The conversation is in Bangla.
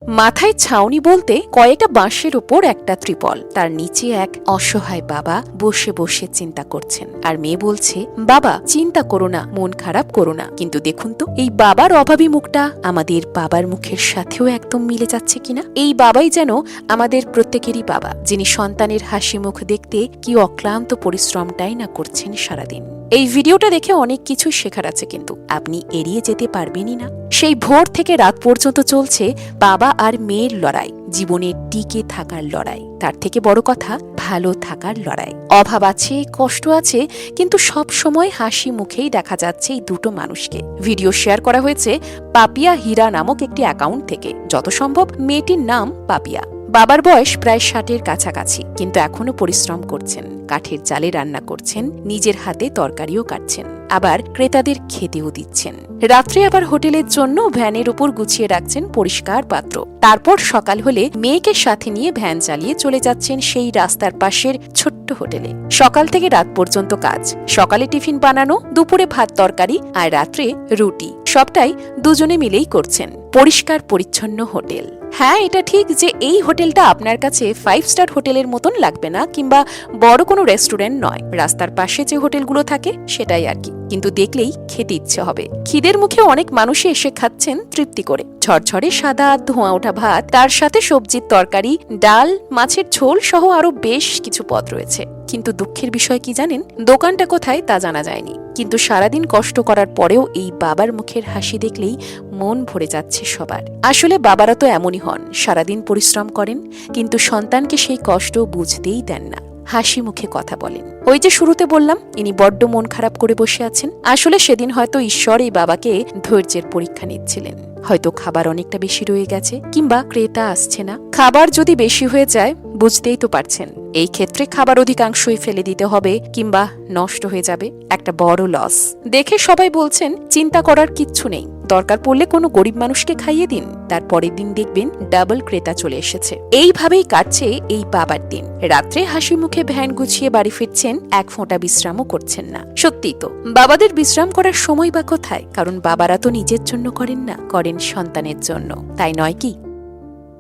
মাথায় ছাউনি বলতে কয়েকটা বাঁশের উপর একটা ত্রিপল, তার নিচে এক অসহায় বাবা বসে বসে চিন্তা করছেন। আর মেয়ে বলছে, বাবা চিন্তা করো না, মন খারাপ করো না। কিন্তু দেখুন তো এই বাবার অভাবী মুখটা আমাদের বাবার মুখের সাথেও একদম মিলে যাচ্ছে কিনা। এই বাবাই যেন আমাদের প্রত্যেকেরই বাবা, যিনি সন্তানের হাসি মুখ দেখতে কি অক্লান্ত পরিশ্রমটাই না করছেন সারাদিন। এই ভিডিওটা দেখে অনেক কিছু শেখার আছে, কিন্তু আপনি এড়িয়ে যেতে পারবেনই না। সেই ভোর থেকে রাত পর্যন্ত চলছে বাবা আর মেয়ের লড়াই, জীবনে টিকে থাকার লড়াই, তার থেকে বড় কথা ভালো থাকার লড়াই। অভাব আছে, কষ্ট আছে, কিন্তু সব সময় হাসি মুখেই দেখা যাচ্ছে এই দুটো মানুষকে। ভিডিও শেয়ার করা হয়েছে পাপিয়া হীরা নামক একটি অ্যাকাউন্ট থেকে। যত সম্ভব মেয়েটির নাম পাপিয়া। বাবার বয়স প্রায় 60-এর কাছাকাছি, কিন্তু এখনো পরিশ্রম করছেন। কাঠের জালে রান্না করছেন, নিজের হাতে তরকারিও কাটছেন, আবার ক্রেতাদের খেতেও দিচ্ছেন। রাত্রে আবার হোটেলের জন্য ভ্যানের উপর গুছিয়ে রাখছেন পরিষ্কার পাত্র। তারপর সকাল হলে মেয়েকে সাথে নিয়ে ভ্যান চালিয়ে চলে যাচ্ছেন সেই রাস্তার পাশের ছোট্ট হোটেলে। সকাল থেকে রাত পর্যন্ত কাজ। সকালে টিফিন বানানো, দুপুরে ভাত তরকারি, আর রাত্রে রুটি। সবটাই দুজনে মিলেই করছেন। পরিষ্কার পরিচ্ছন্ন হোটেল। হ্যাঁ, এটা ঠিক যে এই হোটেলটা আপনার কাছে 5 স্টার হোটেলের মতন লাগবে না, কিংবা বড় কোনো রেস্টুরেন্ট নয়। রাস্তার পাশে যে হোটেলগুলো থাকে সেটাই আর কি, কিন্তু দেখলেই খেতে ইচ্ছে হবে। খিদের মুখে অনেক মানুষই এসে খাচ্ছেন তৃপ্তি করে। ঝরঝরে সাদা ধোঁয়া ওঠা ভাত, তার সাথে সবজির তরকারি, ডাল, মাছের ঝোল সহ আরো বেশ কিছু পদ রয়েছে। কিন্তু দুঃখের বিষয় কি জানেন, দোকানটা কোথায় তা জানা যায়নি। কিন্তু সারাদিন কষ্ট করার পরেও এই বাবার মুখের হাসি দেখলেই মন ভরে যাচ্ছে সবার। আসলে বাবারা তো এমনই হন, সারাদিন পরিশ্রম করেন, কিন্তু সন্তানকে সেই কষ্ট বুঝতেই দেন না। হাসি মুখে কথা বলেন। ওই যে শুরুতে বললাম, ইনি বড্ড মন খারাপ করে বসে আছেন। আসলে সেদিন হয়তো ঈশ্বর এই বাবাকে ধৈর্যের পরীক্ষা নিচ্ছিলেন। হয়তো খাবার অনেকটা বেশি রয়ে গেছে, কিংবা ক্রেতা আসছে না। খাবার যদি বেশি হয়ে যায়, বুঝতেই তো পারছেন, এই ক্ষেত্রে খাবার অধিকাংশই ফেলে দিতে হবে, কিংবা নষ্ট হয়ে যাবে। একটা বড় লস। দেখে সবাই বলছেন চিন্তা করার কিচ্ছু নেই, দরকার পড়লে কোনো গরিব মানুষকে খাইয়ে দিন। তার পরের দিন দেখবেন ডাবল ক্রেতা চলে এসেছে। এইভাবেই কাটছে এই বাবার দিন। রাত্রে হাসি মুখে ভ্যান গুছিয়ে বাড়ি ফিরছেন, এক ফোঁটা বিশ্রামও করছেন না। সত্যি তো, বাবাদের বিশ্রাম করার সময় বা কোথায়? কারণ বাবারা তো নিজের জন্য করেন না, করেন সন্তানের জন্য, তাই নয় কি?